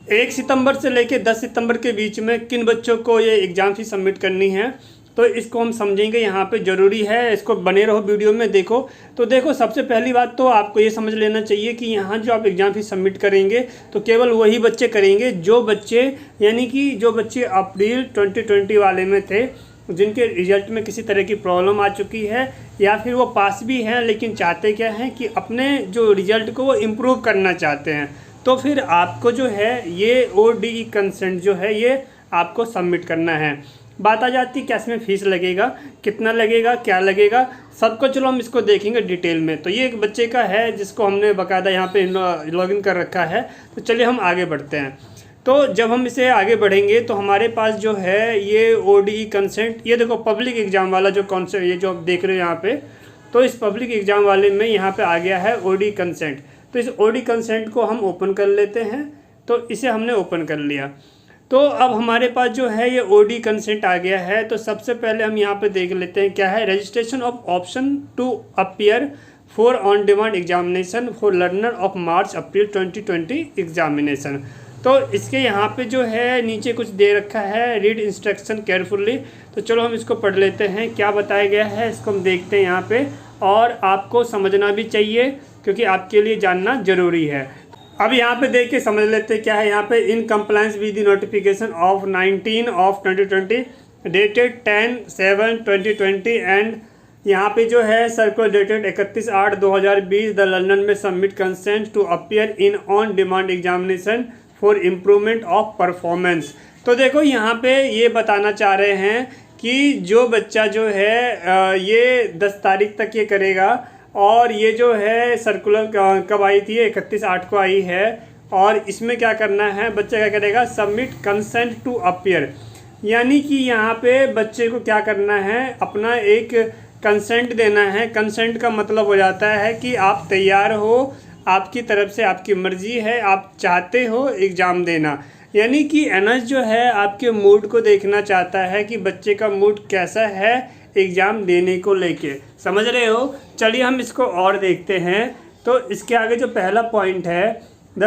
1 सितंबर से लेकर 10 सितंबर के बीच में किन बच्चों को ये एग्ज़ाम फीस सबमिट करनी है, तो इसको हम समझेंगे। यहाँ पे ज़रूरी है, इसको बने रहो वीडियो में देखो। तो देखो, सबसे पहली बात तो आपको ये समझ लेना चाहिए कि यहाँ जो आप एग्ज़ाम फीस सबमिट करेंगे तो केवल वही बच्चे करेंगे जो बच्चे, यानी कि जो बच्चे अप्रैल 2020 वाले में थे, जिनके रिजल्ट में किसी तरह की प्रॉब्लम आ चुकी है, या फिर वो पास भी हैं लेकिन चाहते क्या हैं कि अपने जो रिज़ल्ट को वो इम्प्रूव करना चाहते हैं। तो फिर आपको जो है ये ODE कंसेंट जो है ये आपको सबमिट करना है। बात आ जाती है क्या इसमें फ़ीस लगेगा, कितना लगेगा, क्या लगेगा, सबको चलो हम इसको देखेंगे डिटेल में। तो ये एक बच्चे का है जिसको हमने बाकायदा यहाँ पे लॉगिन कर रखा है। तो चलिए हम आगे बढ़ते हैं। तो जब हम इसे आगे बढ़ेंगे तो हमारे पास जो है ये ODE कंसेंट, ये देखो पब्लिक एग्ज़ाम वाला जो कॉन्सेप्ट, ये जो आप देख रहे हो यहाँ पे, तो इस पब्लिक एग्ज़ाम वाले में यहाँ पे आ गया है ODE कंसेंट। तो इस ODE कंसेंट को हम ओपन कर लेते हैं। तो इसे हमने ओपन कर लिया। तो अब हमारे पास जो है ये ODE कंसेंट आ गया है। तो सबसे पहले हम यहाँ पे देख लेते हैं क्या है, registration of option to appear for on demand examination for learner of March April 2020 examination. तो इसके यहाँ पे जो है नीचे कुछ दे रखा है, रीड इंस्ट्रक्शन केयरफुली। तो चलो हम इसको पढ़ लेते हैं क्या बताया गया है, इसको हम देखते हैं यहाँ पे। और आपको समझना भी चाहिए क्योंकि आपके लिए जानना ज़रूरी है। अब यहाँ पे देख के समझ लेते हैं क्या है यहाँ पे, in compliance with the notification of 19 of 2020 dated 10/7/2020 and यहाँ पे जो है सर्कुलर डेटेड 31/8/2020 द लर्नर में submit consent to appear in on demand examination for improvement of performance. तो देखो यहाँ पे ये बताना चाह रहे हैं कि जो बच्चा जो है ये 10 तारीख तक ये करेगा, और ये जो है सर्कुलर कब आई थी, 31/8 को आई है। और इसमें क्या करना है, बच्चा क्या करेगा, सबमिट कंसेंट टू अपीयर, यानी कि यहाँ पे बच्चे को क्या करना है, अपना एक कंसेंट देना है। कंसेंट का मतलब हो जाता है कि आप तैयार हो, आपकी तरफ से आपकी मर्जी है, आप चाहते हो एग्ज़ाम देना। यानी कि एनएस जो है आपके मूड को देखना चाहता है कि बच्चे का मूड कैसा है एग्ज़ाम देने को लेके, समझ रहे हो। चलिए हम इसको और देखते हैं। तो इसके आगे जो पहला पॉइंट है, the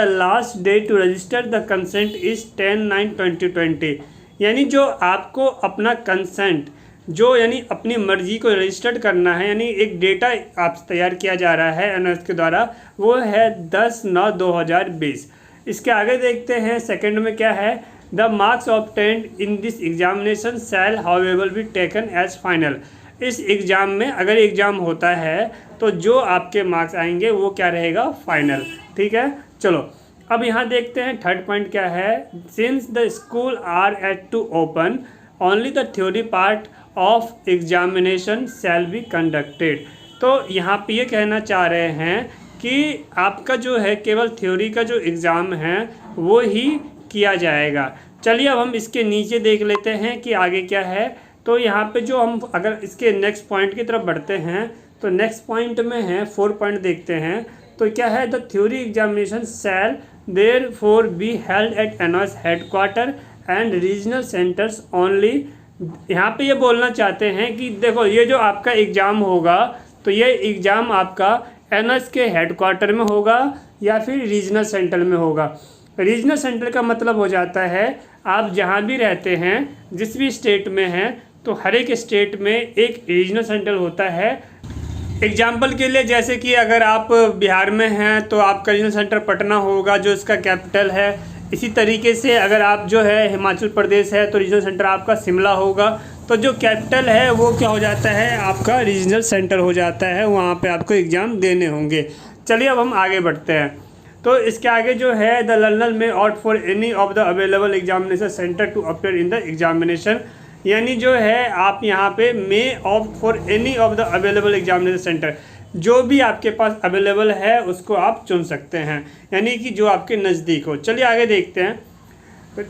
last day to register the consent is 10/9/2020। यानी जो आपको अपना कंसेंट जो यानी अपनी मर्जी को रजिस्टर्ड करना है, यानी एक डेटा आप तैयार किया जा रहा है एनएस के द्वारा, वो है 10/9/2020। इसके आगे देखते हैं सेकंड में क्या है, the marks obtained in this examination shall however be taken as final. इस एग्ज़ाम में अगर एग्ज़ाम होता है तो जो आपके मार्क्स आएंगे वो क्या रहेगा, फाइनल। ठीक है, चलो अब यहाँ देखते हैं थर्ड पॉइंट क्या है, since the school are yet to open only the theory part of examination shall be conducted. तो यहाँ पे ये कहना चाह रहे हैं कि आपका जो है केवल थ्योरी का जो एग्ज़ाम है वो ही किया जाएगा। चलिए अब हम इसके नीचे देख लेते हैं कि आगे क्या है। तो यहाँ पे जो हम अगर इसके नेक्स्ट पॉइंट की तरफ बढ़ते हैं तो नेक्स्ट पॉइंट में है 4 पॉइंट देखते हैं। तो क्या है, the theory examination shall therefore be held at NS headquarter and regional centres only. यहाँ पे ये बोलना चाहते हैं कि देखो ये जो आपका एग्ज़ाम होगा तो ये एग्ज़ाम आपका एनएस के हेडक्वार्टर में होगा या फिर रीजनल सेंटर में होगा। रीजनल सेंटर का मतलब हो जाता है आप जहाँ भी रहते हैं, जिस भी स्टेट में हैं, तो हर एक स्टेट में एक रीजनल सेंटर होता है। एग्जाम्पल के लिए जैसे कि अगर आप बिहार में हैं तो आपका रीजनल सेंटर पटना होगा जो इसका कैपिटल है। इसी तरीके से अगर आप जो है हिमाचल प्रदेश है तो रीजनल सेंटर आपका शिमला होगा। तो जो कैपिटल है वो क्या हो जाता है, आपका रीजनल सेंटर हो जाता है, वहाँ पे आपको एग्ज़ाम देने होंगे। चलिए अब हम आगे बढ़ते हैं। तो इसके आगे जो है, the learner may opt for any of the available examination centre to appear in the examination. यानी जो है आप यहाँ पे may opt for any of the available examination centre, जो भी आपके पास अवेलेबल है उसको आप चुन सकते हैं, यानी कि जो आपके नज़दीक हो। चलिए आगे देखते हैं।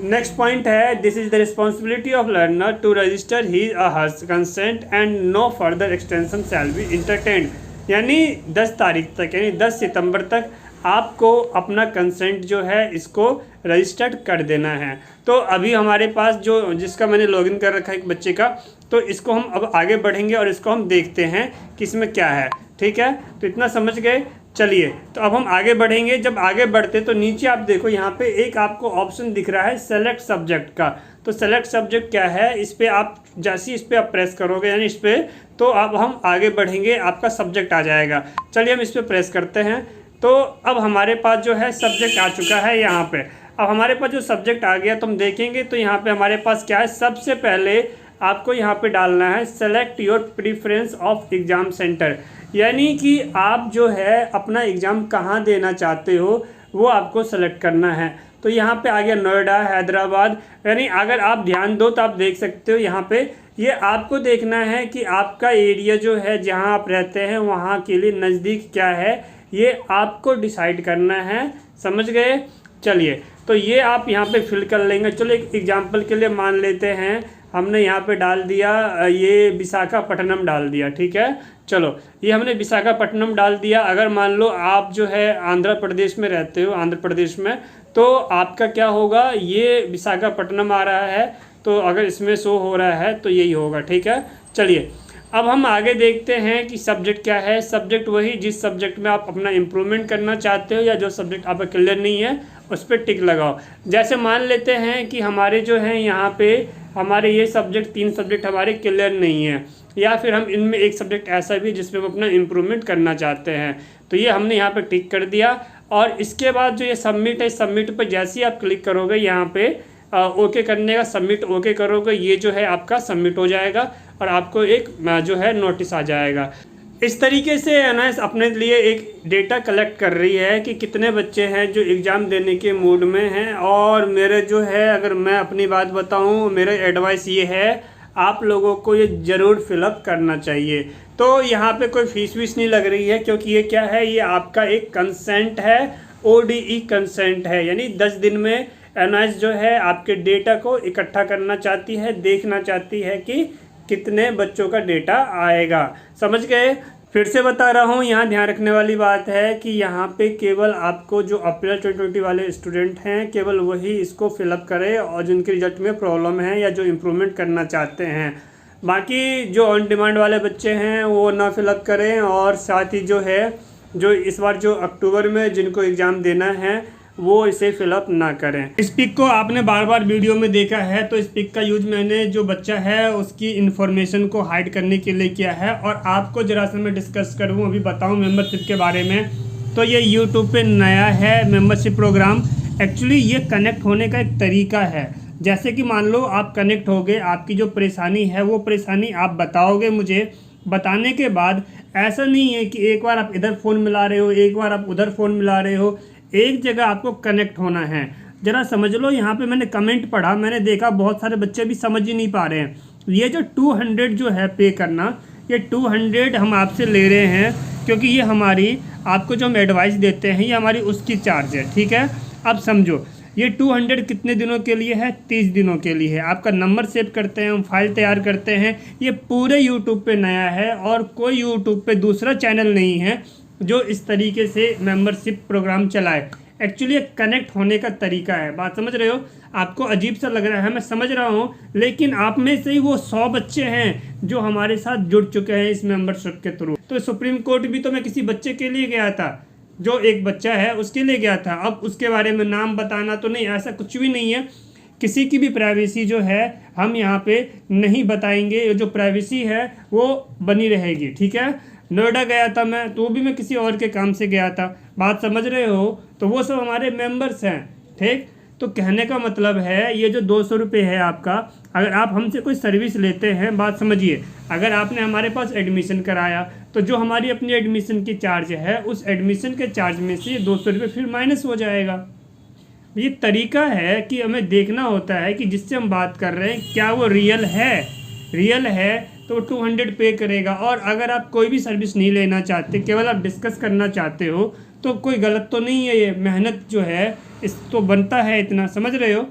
नेक्स्ट पॉइंट है, this is the responsibility of learner to register his her consent and no further extension shall be entertained. यानी 10 तारीख तक, यानी 10 सितंबर तक आपको अपना कंसेंट जो है इसको रजिस्टर्ड कर देना है। तो अभी हमारे पास जो जिसका मैंने लॉगिन कर रखा है एक बच्चे का, तो इसको हम अब आगे बढ़ेंगे और इसको हम देखते हैं कि इसमें क्या है। ठीक है, तो इतना समझ गए। चलिए, तो अब हम आगे बढ़ेंगे। जब आगे बढ़ते तो नीचे आप देखो यहाँ पे एक आपको ऑप्शन दिख रहा है सेलेक्ट सब्जेक्ट का। तो सेलेक्ट सब्जेक्ट क्या है, इस पर आप जैसे इस पर आप प्रेस करोगे यानी इस पर, तो अब हम आगे बढ़ेंगे, आपका सब्जेक्ट आ जाएगा। चलिए हम इस पर प्रेस करते हैं। तो अब हमारे पास जो है सब्जेक्ट आ चुका है यहाँ पे। अब हमारे पास जो सब्जेक्ट आ गया तो हम देखेंगे तो यहाँ पे हमारे पास क्या है, सबसे पहले आपको यहाँ पे डालना है select your preference of exam centre, यानी कि आप जो है अपना एग्ज़ाम कहाँ देना चाहते हो वो आपको सेलेक्ट करना है। तो यहाँ पे आ गया नोएडा, हैदराबाद, यानी अगर आप ध्यान दो तो आप देख सकते हो यहाँ पे, ये आपको देखना है कि आपका एरिया जो है जहाँ आप रहते हैं वहाँ के लिए नज़दीक क्या है, ये आपको डिसाइड करना है। समझ गए? चलिए, तो ये आप यहाँ पे फिल कर लेंगे। चलो एक एग्जांपल के लिए मान लेते हैं, हमने यहाँ पे डाल दिया ये विशाखापट्टनम डाल दिया, ठीक है। चलो ये हमने विशाखापट्टनम डाल दिया। अगर मान लो आप जो है आंध्र प्रदेश में रहते हो, आंध्र प्रदेश में, तो आपका क्या होगा, ये विशाखापट्टनम आ रहा है, तो अगर इसमें शो हो रहा है तो यही होगा, ठीक है। चलिए अब हम आगे देखते हैं कि सब्जेक्ट क्या है। सब्जेक्ट वही जिस सब्जेक्ट में आप अपना इम्प्रूवमेंट करना चाहते हो या जो सब्जेक्ट आपका क्लियर नहीं है उस पर टिक लगाओ। जैसे मान लेते हैं कि हमारे जो है यहाँ पे हमारे ये सब्जेक्ट 3 सब्जेक्ट हमारे क्लियर नहीं है, या फिर हम इनमें एक सब्जेक्ट ऐसा भी जिसमें हम अपना इम्प्रूवमेंट करना चाहते हैं, तो ये हमने यहाँ पे टिक कर दिया। और इसके बाद जो ये सबमिट है, सबमिट पर जैसे ही आप क्लिक करोगे यहाँ पे ओके करने का, सबमिट ओके करोगे, ये जो है आपका सबमिट हो जाएगा और आपको एक जो है नोटिस आ जाएगा। इस तरीके से एनआईएस अपने लिए एक डेटा कलेक्ट कर रही है कि कितने बच्चे हैं जो एग्ज़ाम देने के मूड में हैं। और मेरे जो है, अगर मैं अपनी बात बताऊं, मेरा एडवाइस ये है आप लोगों को ये ज़रूर फिलअप करना चाहिए। तो यहाँ पे कोई फीस वीस नहीं लग रही है, क्योंकि ये क्या है, ये आपका एक कंसेंट है, ODE कंसेंट है, यानी 10 दिन में एनआईएस जो है आपके डेटा को इकट्ठा करना चाहती है, देखना चाहती है कि कितने बच्चों का डेटा आएगा। समझ गए? फिर से बता रहा हूँ, यहाँ ध्यान रखने वाली बात है कि यहाँ पे केवल आपको जो अप्रैल 2020 वाले स्टूडेंट हैं केवल वही इसको फिलअप करें, और जिनके रिजल्ट में प्रॉब्लम है या जो इम्प्रूवमेंट करना चाहते हैं। बाकी जो ऑन डिमांड वाले बच्चे हैं वो ना फिलअप करें। और साथ ही जो है, जो इस बार जो अक्टूबर में जिनको एग्ज़ाम देना है वो इसे फिलअप ना करें। इस पिक को आपने बार बार वीडियो में देखा है, तो इस पिक का यूज मैंने जो बच्चा है उसकी इन्फॉर्मेशन को हाइड करने के लिए किया है। और आपको जरा सा मैं डिस्कस करूँ, अभी बताऊँ मेंबरशिप के बारे में। तो ये यूट्यूब पे नया है मेंबरशिप प्रोग्राम। एक्चुअली ये कनेक्ट होने का एक तरीका है। जैसे कि मान लो आप कनेक्ट हो गए, आपकी जो परेशानी है वो परेशानी आप बताओगे मुझे, बताने के बाद ऐसा नहीं है कि एक बार आप इधर फ़ोन मिला रहे हो, एक बार आप उधर फ़ोन मिला रहे हो, एक जगह आपको कनेक्ट होना है। ज़रा समझ लो, यहाँ पे मैंने कमेंट पढ़ा, मैंने देखा बहुत सारे बच्चे भी समझ ही नहीं पा रहे हैं। ये जो 200 जो है पे करना, ये 200 हम आपसे ले रहे हैं, क्योंकि ये हमारी आपको जो हम एडवाइस देते हैं ये हमारी उसकी चार्ज है, ठीक है। अब समझो, ये 200 कितने दिनों के लिए है, 30 दिनों के लिए है। आपका नंबर सेव करते हैं हम, फाइल तैयार करते हैं। ये पूरे यूट्यूब पे नया है और कोई यूट्यूब पे दूसरा चैनल नहीं है जो इस तरीके से मेंबरशिप प्रोग्राम चलाए। एक्चुअली कनेक्ट होने का तरीका है, बात समझ रहे हो। आपको अजीब सा लग रहा है, मैं समझ रहा हूँ, लेकिन आप में से ही वो 100 बच्चे हैं जो हमारे साथ जुड़ चुके हैं इस मेंबरशिप के थ्रू। तो सुप्रीम कोर्ट भी तो मैं किसी बच्चे के लिए गया था, जो एक बच्चा है उसके लिए गया था। अब उसके बारे में नाम बताना तो नहीं, ऐसा कुछ भी नहीं है। किसी की भी प्राइवेसी जो है हम यहाँ पे नहीं बताएंगे, जो प्राइवेसी है वो बनी रहेगी, ठीक है। नोएडा गया था मैं, तो भी मैं किसी और के काम से गया था, बात समझ रहे हो। तो वो सब हमारे मेंबर्स हैं, ठीक। तो कहने का मतलब है, ये जो 200 रुपये है आपका, अगर आप हमसे कोई सर्विस लेते हैं, बात समझिए, अगर आपने हमारे पास एडमिशन कराया तो जो हमारी अपनी एडमिशन की चार्ज है, उस एडमिशन के चार्ज में से 200 रुपये फिर माइनस हो जाएगा। ये तरीका है कि हमें देखना होता है कि जिससे हम बात कर रहे हैं क्या वो रियल है तो 200 पे करेगा। और अगर आप कोई भी सर्विस नहीं लेना चाहते, केवल आप डिस्कस करना चाहते हो, तो कोई गलत तो नहीं है। ये मेहनत जो है इस तो बनता है इतना, समझ रहे हो।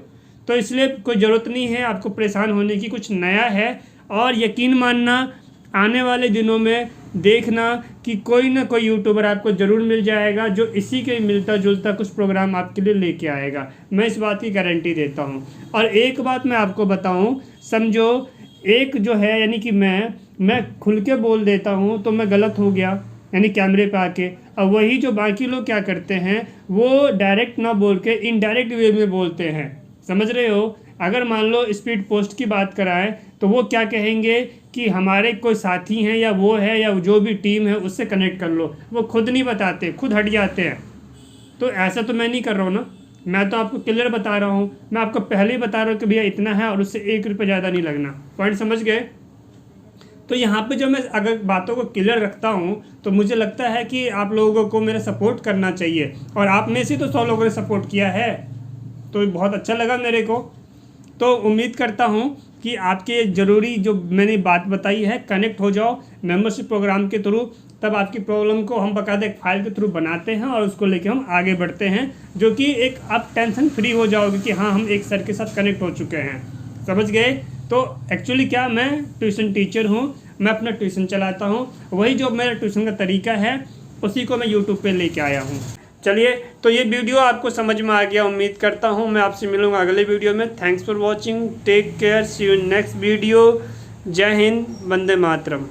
तो इसलिए कोई ज़रूरत नहीं है आपको परेशान होने की, कुछ नया है। और यकीन मानना, आने वाले दिनों में देखना कि कोई ना कोई यूट्यूबर आपको ज़रूर मिल जाएगा जो इसी के मिलता जुलता कुछ प्रोग्राम आपके लिए लेके आएगा, मैं इस बात की गारंटी देता हूँ। और एक बात मैं आपको बताऊँ, समझो, एक जो है, यानी कि मैं खुल के बोल देता हूँ तो मैं गलत हो गया, यानी कैमरे पे आके। अब वही जो बाकी लोग क्या करते हैं, वो डायरेक्ट ना बोल के इनडायरेक्ट वे में बोलते हैं, समझ रहे हो। अगर मान लो स्पीड पोस्ट की बात कराएं तो वो क्या कहेंगे कि हमारे कोई साथी हैं या वो है या जो भी टीम है उससे कनेक्ट कर लो, वो खुद नहीं बताते, खुद हट जाते हैं। तो ऐसा तो मैं नहीं कर रहा हूँ ना, मैं तो आपको क्लियर बता रहा हूँ, मैं आपको पहले ही बता रहा हूँ कि भैया इतना है और उससे 1 रुपये ज़्यादा नहीं लगना। पॉइंट समझ गए। तो यहाँ पे जो मैं अगर बातों को क्लियर रखता हूँ तो मुझे लगता है कि आप लोगों को मेरा सपोर्ट करना चाहिए, और आप में से तो 100 लोगों ने सपोर्ट किया है, तो बहुत अच्छा लगा मेरे को। तो उम्मीद करता हूँ कि आपके ज़रूरी जो मैंने बात बताई है कनेक्ट हो जाओ मेंबरशिप प्रोग्राम के थ्रू, तब आपकी प्रॉब्लम को हम बाकायदा एक फाइल के थ्रू बनाते हैं और उसको लेके हम आगे बढ़ते हैं, जो कि एक आप टेंशन फ्री हो जाओगे कि हाँ हम एक सर के साथ कनेक्ट हो चुके हैं, समझ गए। तो एक्चुअली क्या, मैं ट्यूशन टीचर हूँ, मैं अपना ट्यूशन चलाता हूँ, वही जो मेरा ट्यूशन का तरीका है उसी को मैं यूट्यूब पे लेके आया हूँ। चलिए, तो ये वीडियो आपको समझ में आ गया उम्मीद करता हूँ। मैं आपसे मिलूँगा अगले वीडियो में। Thanks for watching, take care, see you next video. जय हिंद, वंदे मातरम।